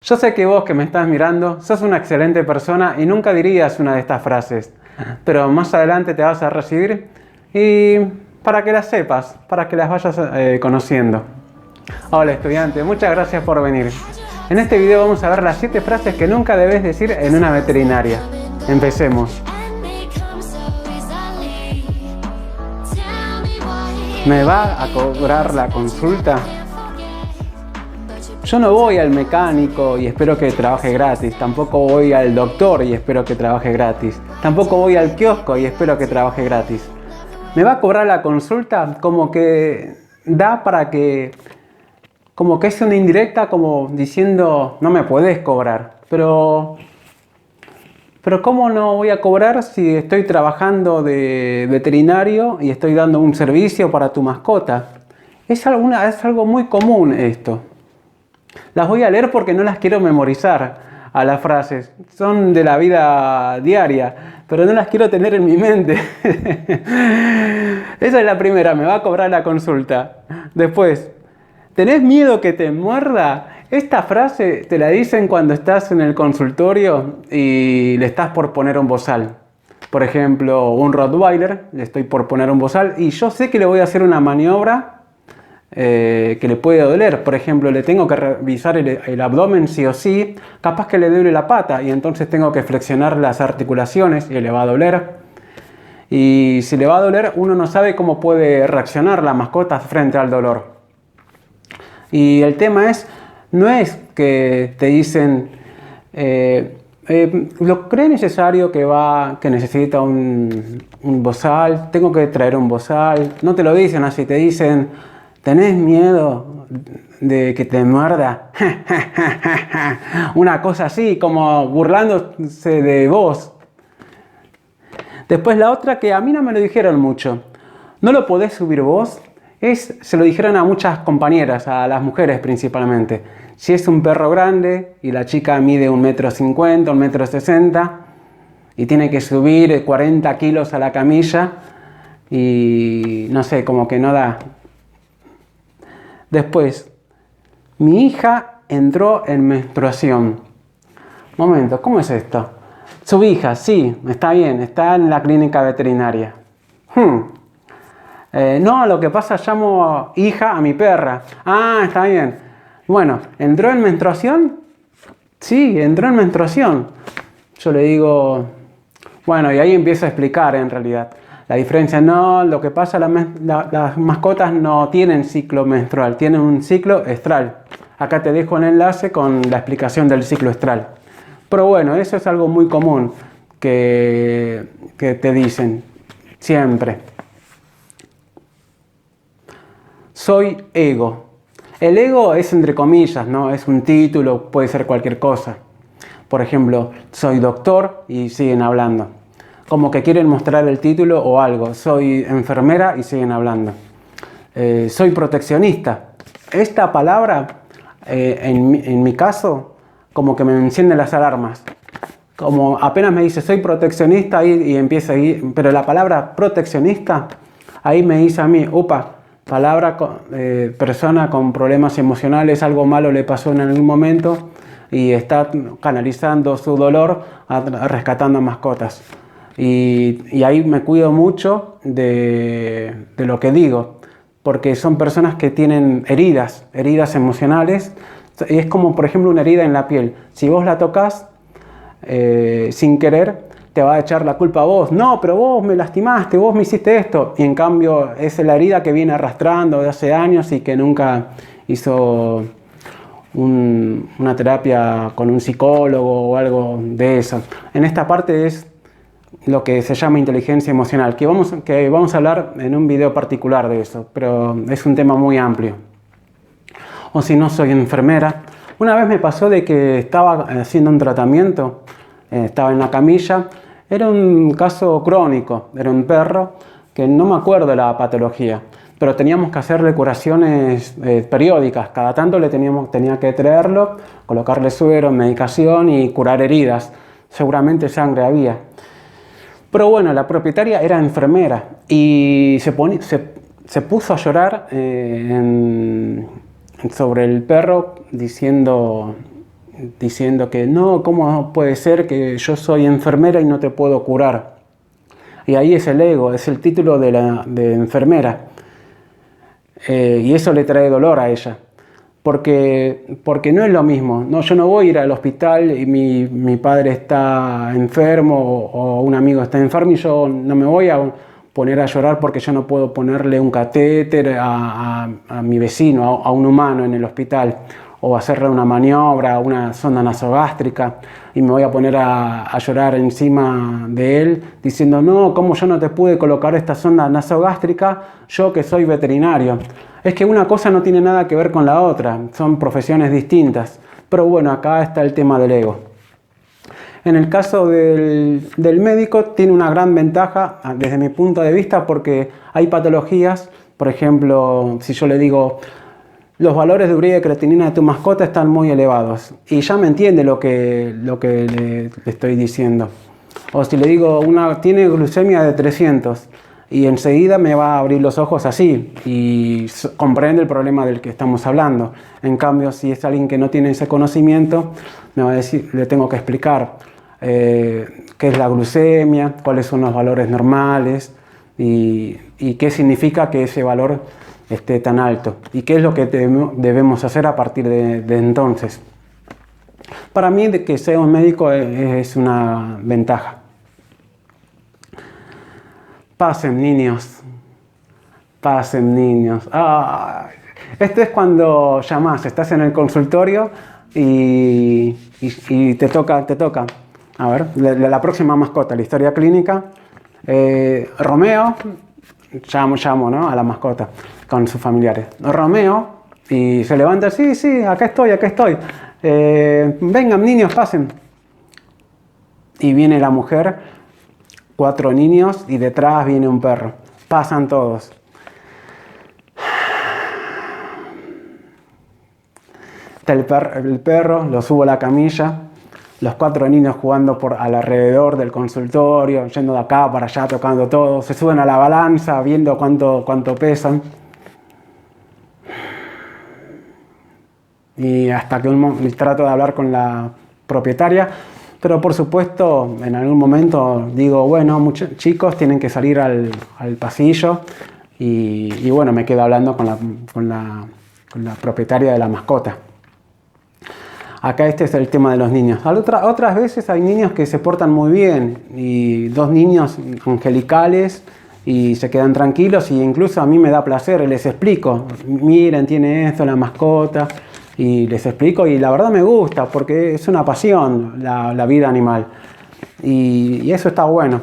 Yo sé que vos que me estás mirando sos una excelente persona y nunca dirías una de estas frases, pero más adelante te vas a recibir y para que las sepas, para que las vayas conociendo. Hola estudiante, muchas gracias por venir. En este video vamos a ver las 7 frases que nunca debes decir en una veterinaria. Empecemos. ¿Me va a cobrar la consulta? Yo no voy al mecánico y espero que trabaje gratis. Tampoco voy al doctor y espero que trabaje gratis. Tampoco voy al kiosco y espero que trabaje gratis. ¿Me va a cobrar la consulta? Como que da para que... Como que es una indirecta, como diciendo, no me podés cobrar. Pero ¿cómo no voy a cobrar si estoy trabajando de veterinario y estoy dando un servicio para tu mascota? Es algo muy común esto. Las voy a leer porque no las quiero memorizar a las frases. Son de la vida diaria, pero no las quiero tener en mi mente. Esa es la primera, me va a cobrar la consulta. Después, ¿tenés miedo que te muerda? Esta frase te la dicen cuando estás en el consultorio y le estás por poner un bozal. Por ejemplo, un Rottweiler, le estoy por poner un bozal y yo sé que le voy a hacer una maniobra que le puede doler. Por ejemplo, le tengo que revisar el abdomen sí o sí, capaz que le duele la pata y entonces tengo que flexionar las articulaciones y le va a doler. Y si le va a doler, uno no sabe cómo puede reaccionar la mascota frente al dolor. Y el tema no es que te dicen, ¿lo cree necesario que necesita un bozal? Tengo que traer un bozal. No te lo dicen así, te dicen, ¿tenés miedo de que te muerda? Una cosa así, como burlándose de vos. Después la otra que a mí no me lo dijeron mucho. ¿No lo podés subir vos? Se lo dijeron a muchas compañeras, a las mujeres principalmente. Si es un perro grande y la chica mide 1,50 m, 1,60 m y tiene que subir 40 kilos a la camilla y no sé, como que no da. Después, mi hija entró en menstruación. Momento, ¿cómo es esto? Su hija, sí, está bien, está en la clínica veterinaria. No, lo que pasa, llamo hija a mi perra. Ah, está bien. Bueno, ¿entró en menstruación? Sí, entró en menstruación. Yo le digo, bueno, y ahí empiezo a explicar en realidad. La diferencia, no, lo que pasa, las mascotas no tienen ciclo menstrual, tienen un ciclo estral. Acá te dejo el enlace con la explicación del ciclo estral. Pero bueno, eso es algo muy común que te dicen siempre. Soy ego. El ego es entre comillas, ¿no? Es un título, puede ser cualquier cosa. Por ejemplo, soy doctor y siguen hablando. Como que quieren mostrar el título o algo. Soy enfermera y siguen hablando. Soy proteccionista. Esta palabra, en mi caso, como que me enciende las alarmas. Como apenas me dice soy proteccionista y empieza ahí. Pero la palabra proteccionista, ahí me dice a mí, upa, palabra, persona con problemas emocionales, algo malo le pasó en algún momento y está canalizando su dolor rescatando mascotas. Y ahí me cuido mucho de lo que digo, porque son personas que tienen heridas emocionales. Es como, por ejemplo, una herida en la piel. Si vos la tocas sin querer, te va a echar la culpa a vos. No, pero vos me lastimaste, vos me hiciste esto. Y en cambio es la herida que viene arrastrando de hace años y que nunca hizo una terapia con un psicólogo o algo de eso. En esta parte es lo que se llama inteligencia emocional, que vamos a hablar en un video particular de eso, pero es un tema muy amplio. O si no, soy enfermera. Una vez me pasó de que estaba haciendo un tratamiento, estaba en la camilla, era un caso crónico, era un perro que no me acuerdo de la patología, pero teníamos que hacerle curaciones periódicas, cada tanto tenía que traerlo, colocarle suero, medicación y curar heridas, seguramente sangre había. Pero bueno, la propietaria era enfermera y se puso a llorar sobre el perro diciendo diciendo que no, ¿cómo puede ser que yo soy enfermera y no te puedo curar? Y ahí es el ego, es el título de enfermera. Y eso le trae dolor a ella. Porque no es lo mismo. No, yo no voy a ir al hospital y mi padre está enfermo o un amigo está enfermo y yo no me voy a poner a llorar porque yo no puedo ponerle un catéter a mi vecino, a un humano en el hospital, o hacerle una maniobra, una sonda nasogástrica, y me voy a poner a llorar encima de él diciendo, no, ¿cómo yo no te pude colocar esta sonda nasogástrica? Yo que soy veterinario. Es que una cosa no tiene nada que ver con la otra, son profesiones distintas. Pero bueno, acá está el tema del ego. En el caso del médico tiene una gran ventaja desde mi punto de vista porque hay patologías, por ejemplo, si yo le digo los valores de urea y creatinina de tu mascota están muy elevados y ya me entiende lo que le estoy diciendo. O si le digo tiene glucemia de 300 y enseguida me va a abrir los ojos así y comprende el problema del que estamos hablando. En cambio, si es alguien que no tiene ese conocimiento, me va a decir, le tengo que explicar qué es la glucemia, cuáles son los valores normales y qué significa que ese valor esté tan alto y qué es lo que debemos hacer a partir de entonces. Para mí, de que sea un médico es una ventaja. Pasen, niños. Pasen, niños. Esto es cuando llamás, estás en el consultorio y te toca. A ver, la próxima mascota, la historia clínica. Romeo, llamo, ¿no? A la mascota con sus familiares. Romeo, y se levanta, sí, acá estoy. Vengan, niños, pasen. Y viene la mujer, 4 niños, y detrás viene un perro. Pasan todos. Está el perro, lo subo a la camilla. Los 4 niños jugando alrededor del consultorio, yendo de acá para allá, tocando todo. Se suben a la balanza, viendo cuánto pesan. Y hasta que trato de hablar con la propietaria. Pero por supuesto, en algún momento digo, bueno, chicos, tienen que salir al pasillo. Y bueno, me quedo hablando con la propietaria de la mascota. Acá este es el tema de los niños. Otras veces hay niños que se portan muy bien y 2 niños angelicales y se quedan tranquilos y incluso a mí me da placer, les explico, miren, tiene esto, la mascota, y les explico y la verdad me gusta porque es una pasión la vida animal y eso está bueno.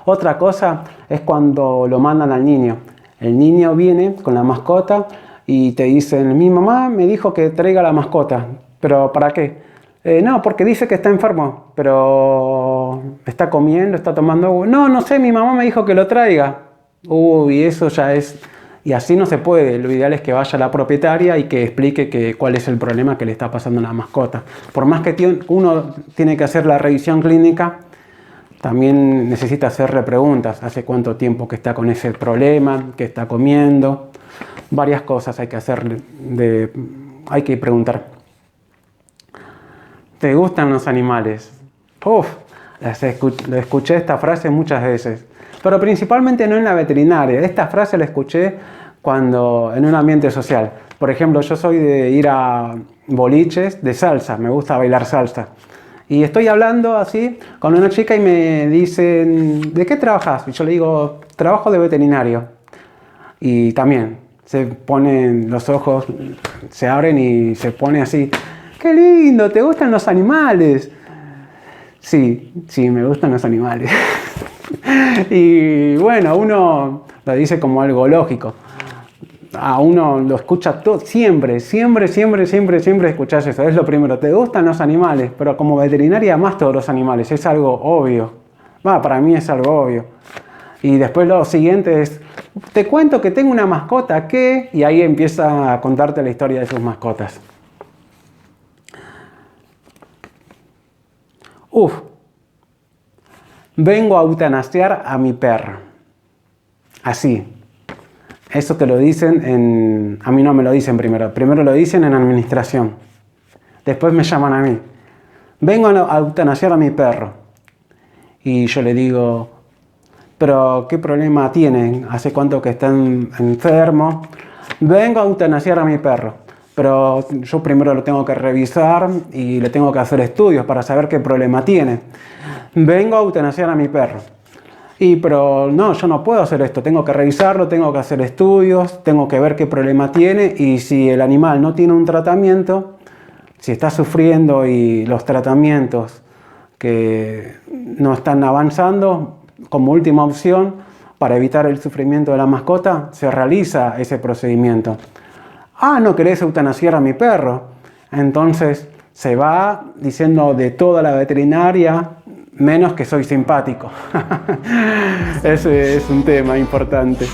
Otra cosa es cuando lo mandan al niño. El niño viene con la mascota y te dicen, mi mamá me dijo que traiga la mascota, ¿pero para qué? No, porque dice que está enfermo, pero está comiendo, está tomando agua. No sé, mi mamá me dijo que lo traiga. Uy, eso ya es... Y así no se puede. Lo ideal es que vaya la propietaria y que explique cuál es el problema que le está pasando a la mascota. Por más que uno tiene que hacer la revisión clínica, también necesita hacerle preguntas. ¿Hace cuánto tiempo que está con ese problema? ¿Qué está comiendo? Varias cosas hay que hacerle, hay que preguntar. ¿Te gustan los animales? Escuché esta frase muchas veces, pero principalmente no en la veterinaria. Esta frase la escuché en un ambiente social. Por ejemplo, yo soy de ir a boliches de salsa, me gusta bailar salsa. Y estoy hablando así con una chica y me dicen, ¿de qué trabajas? Y yo le digo, trabajo de veterinario. Y también se ponen los ojos, se abren y se pone así. ¡Qué lindo! ¿Te gustan los animales? Sí, me gustan los animales. Y bueno, uno lo dice como algo lógico. A uno lo escucha todo, siempre escuchas eso. Es lo primero, ¿te gustan los animales? Pero como veterinaria más todos los animales, es algo obvio. Para mí es algo obvio. Y después lo siguiente es, te cuento que tengo una mascota que... Y ahí empieza a contarte la historia de sus mascotas. Vengo a eutanasiar a mi perro. Así. Eso te lo dicen a mí no me lo dicen primero. Primero lo dicen en administración. Después me llaman a mí. Vengo a eutanasiar a mi perro. Y yo le digo, pero ¿qué problema tienen? ¿Hace cuánto que están enfermos? Vengo a eutanasiar a mi perro, pero yo primero lo tengo que revisar y le tengo que hacer estudios para saber qué problema tiene. Vengo a eutanasiar a mi perro. Pero no, yo no puedo hacer esto, tengo que revisarlo, tengo que hacer estudios, tengo que ver qué problema tiene y si el animal no tiene un tratamiento, si está sufriendo y los tratamientos que no están avanzando, como última opción, para evitar el sufrimiento de la mascota, se realiza ese procedimiento. Ah, ¿no querés eutanasiar a mi perro? Entonces se va diciendo de toda la veterinaria, menos que soy simpático. Ese es un tema importante.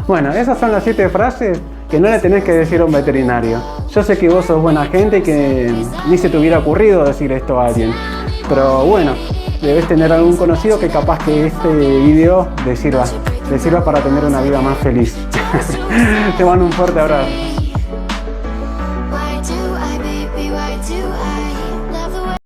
Bueno, esas son las 7 frases que no le tenés que decir a un veterinario. Yo sé que vos sos buena gente y que ni se te hubiera ocurrido decir esto a alguien. Pero bueno, debes tener algún conocido que capaz que este video le sirva para tener una vida más feliz. Te mando un fuerte abrazo.